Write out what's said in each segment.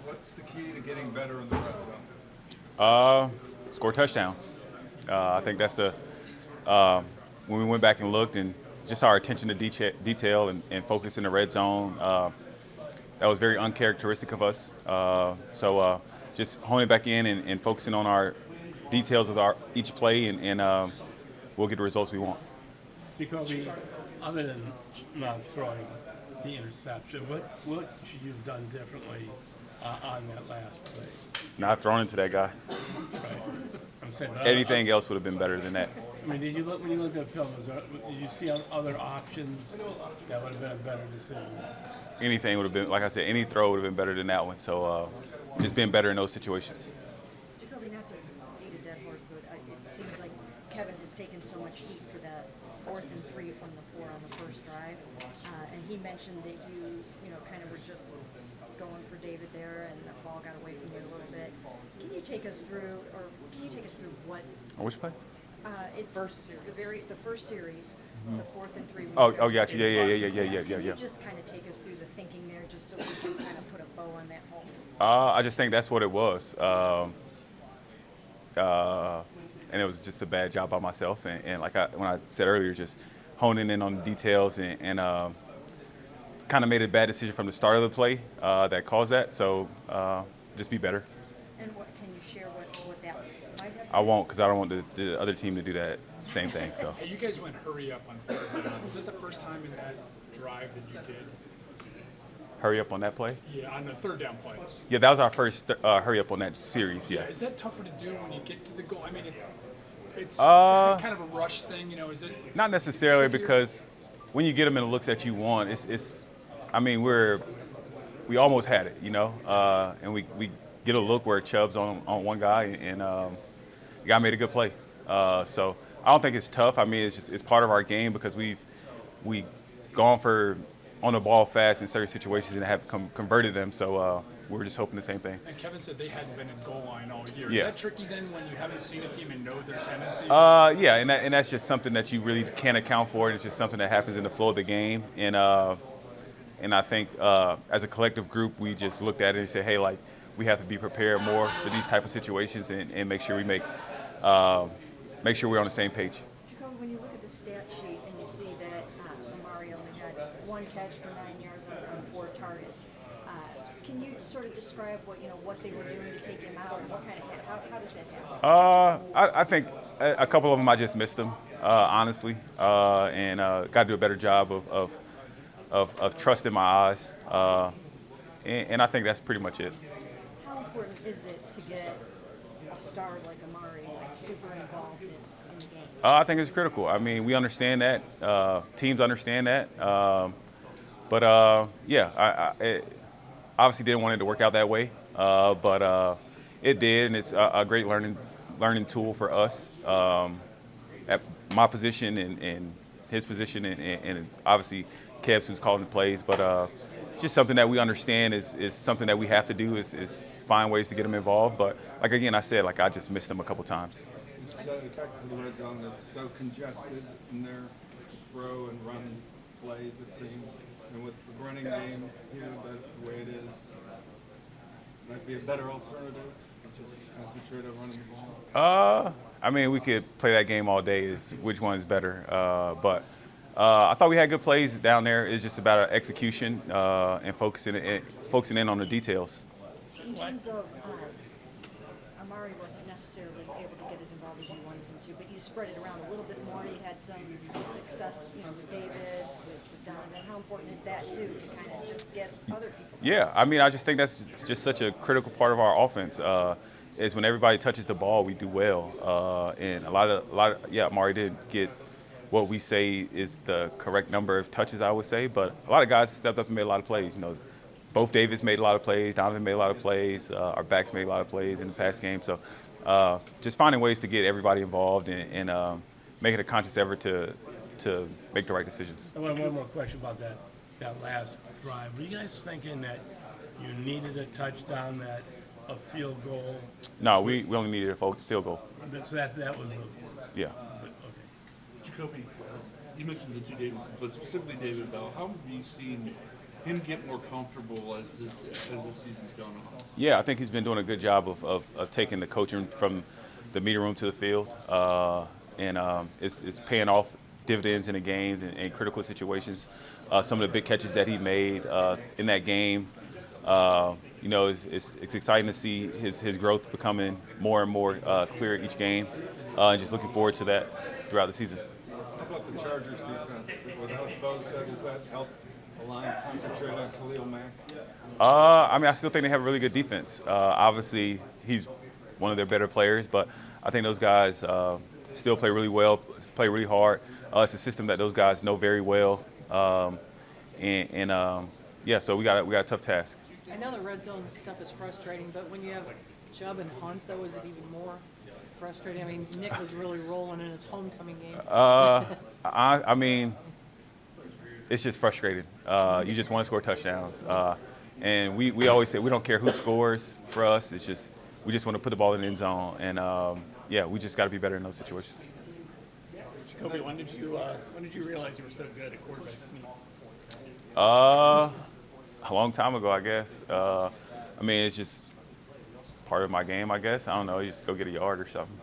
What's the key to getting better in the red zone? Score touchdowns. I think that's the when we went back and looked and just our attention to detail and focus in the red zone. That was very uncharacteristic of us. Just honing back in and focusing on our details of our each play, and we'll get the results we want. Jacoby, other than not throwing the interception, what should you have done differently on that last play? Not thrown into that guy. Right. I'm saying, Anything else would have been better than that. I mean, did you look when you looked at the film? Did you see other options that would have been a better decision? Anything would have been, like I said, any throw would have been better than that one. So just being better in those situations. Jacoby, not to beat a dead horse, but it seems like Kevin has taken so much heat for that 4th and 3 from the 4 on the first drive, and he mentioned that you know, kind of were just going for David there, and the ball got away from you a little bit. Can you take us through what? On which play? It's the first series, the 4th and 3. Oh, got you. Yeah. Can you just kind of take us through the thinking there, just so we can kind of put a bow on that whole? I just think that's what it was. And it was just a bad job by myself. And when I said earlier, just honing in on the details and kind of made a bad decision from the start of the play that caused that. So just be better. And what can you share what that was? I won't, because I don't want the other team to do that same thing. So Hey, you guys went hurry up on 3rd down. Was that the first time in that drive that you did? hurry up on that play. Yeah, on the 3rd down play. Yeah, that was our first hurry up on that series. Yeah. Is that tougher to do when you get to the goal? I mean, it's Uh, kind of a rush thing, you know. Is it? Not necessarily, because when you get them in the looks that you want, it's. I mean, we almost had it, you know, and we get a look where Chubb's on one guy, and the guy made a good play. So I don't think it's tough. I mean, it's part of our game, because we gone for on the ball fast in certain situations and have converted them. So we're just hoping the same thing. And Kevin said they hadn't been in goal line all year. Yeah. Is that tricky then when you haven't seen a team and know their tendencies? Yeah, and that's just something that you really can't account for. It's just something that happens in the flow of the game. And I think as a collective group, we just looked at it and said, hey, like, we have to be prepared more for these type of situations and make sure we make sure we're on the same page. Jacoby, when you look at the stat sheet and you see that Amari only had 1 catch for 9 yards on 4 targets, can you sort of describe what they were doing to take him out, and what kind of how does that happen? I think a couple of them I just missed them, honestly, and got to do a better job of trusting my eyes, and I think that's pretty much it. How important is it to get a star like Amari super involved in the game? I think it's critical. I mean, we understand that. Teams understand that. It obviously didn't want it to work out that way, but it did, and it's a great learning tool for us at my position and his position, and obviously Kev's who's calling the plays. But it's just something that we understand is something that we have to do is find ways to get them involved. But like again, I said, I just missed them a couple times. So the red zone that's so congested in their throw and run plays, it seems. And with the running game here, the way it is, might be a better alternative. Just concentrate on running the ball. I mean, we could play that game all day. Is which one is better? But I thought we had good plays down there. It's just about execution and focusing in on the details. In terms of Amari wasn't necessarily able to get as involved as you wanted him to, but you spread it around a little bit more. You had some success, with David, with Donovan. How important is that too, to kind of just get other people? Yeah, I mean, I just think that's just such a critical part of our offense. Is when everybody touches the ball, we do well. And a lot of Amari did get what we say is the correct number of touches, I would say. But a lot of guys stepped up and made a lot of plays. Both Davis made a lot of plays. Donovan made a lot of plays. Our backs made a lot of plays in the past game. So just finding ways to get everybody involved and making a conscious effort to make the right decisions. I want one more question about that last drive. Were you guys thinking that you needed a touchdown, that a field goal? No, we only needed a field goal. So that was Yeah. okay. Jacoby, you mentioned the two Davids, but specifically David Bell. How have you seen him get more comfortable as the season's gone on? Yeah, I think he's been doing a good job of taking the coaching from the meeting room to the field, and it's paying off dividends in the games and critical situations. Some of the big catches that he made in that game, it's exciting to see his growth becoming more and more clear each game, and just looking forward to that throughout the season. How about the Chargers defense? Without Bosa, does that help the line concentrate on Khalil Mack? I still think they have a really good defense. Obviously, he's one of their better players, but I think those guys still play really well, play really hard. It's a system that those guys know very well, so we got a tough task. I know the red zone stuff is frustrating, but when you have Chubb and Hunt, though, is it even more frustrating? I mean, Nick was really rolling in his homecoming game. It's just frustrating. You just want to score touchdowns. And we always say we don't care who scores for us. It's just we just want to put the ball in the end zone. And, we just got to be better in those situations. Jacoby, when did you realize you were so good at quarterback sneaks? A long time ago, I guess. It's just part of my game, I guess. I don't know. You just go get a yard or something.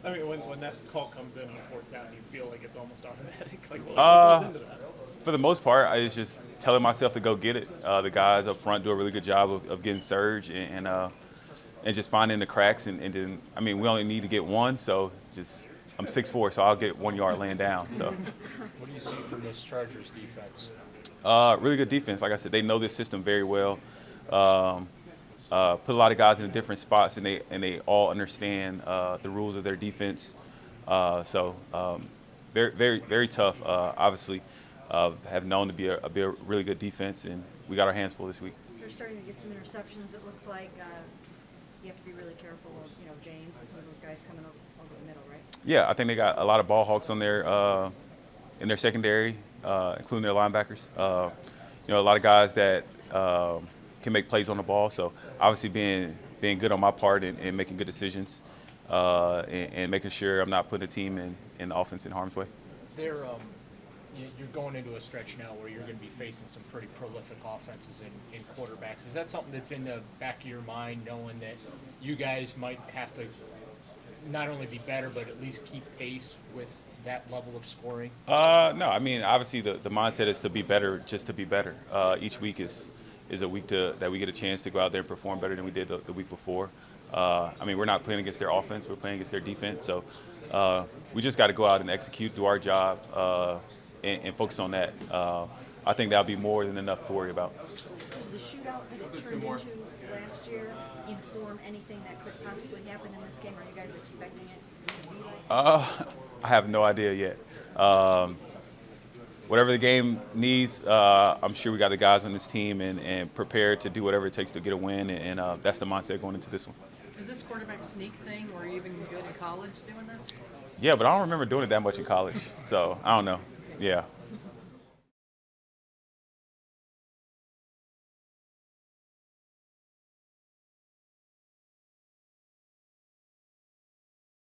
I mean, when that call comes in on fourth down, you feel like it's almost automatic. Like, what goes into that? For the most part, I was just telling myself to go get it. The guys up front do a really good job of getting surge and just finding the cracks. And then, we only need to get one, so I'm 6'4", so I'll get 1 yard laying down. So. What do you see from this Chargers defense? Really good defense. Like I said, they know this system very well. Put a lot of guys in different spots, and they all understand the rules of their defense. Very, very, very tough. Obviously, have known to be a really good defense, and we got our hands full this week. They're starting to get some interceptions. It looks like you have to be really careful of James and some of those guys coming over the middle, right? Yeah, I think they got a lot of ball hawks on their in their secondary, including their linebackers. A lot of guys that can make plays on the ball. So obviously being good on my part and making good decisions and making sure I'm not putting the team in the offense in harm's way. You're going into a stretch now where you're going to be facing some pretty prolific offenses in quarterbacks. Is that something that's in the back of your mind, knowing that you guys might have to not only be better, but at least keep pace with that level of scoring? No, obviously the mindset is to be better, just to be better. Each week is a week that we get a chance to go out there and perform better than we did the week before. We're not playing against their offense, we're playing against their defense. So we just got to go out and execute, do our job, and focus on that. I think that'll be more than enough to worry about. Does the shootout that it turned into last year inform anything that could possibly happen in this game? Are you guys expecting it to be like? I have no idea yet. Whatever the game needs, I'm sure we got the guys on this team and prepared to do whatever it takes to get a win, and that's the mindset going into this one. Is this quarterback sneak thing, were you even good in college doing that? Yeah, but I don't remember doing it that much in college, so I don't know. Yeah.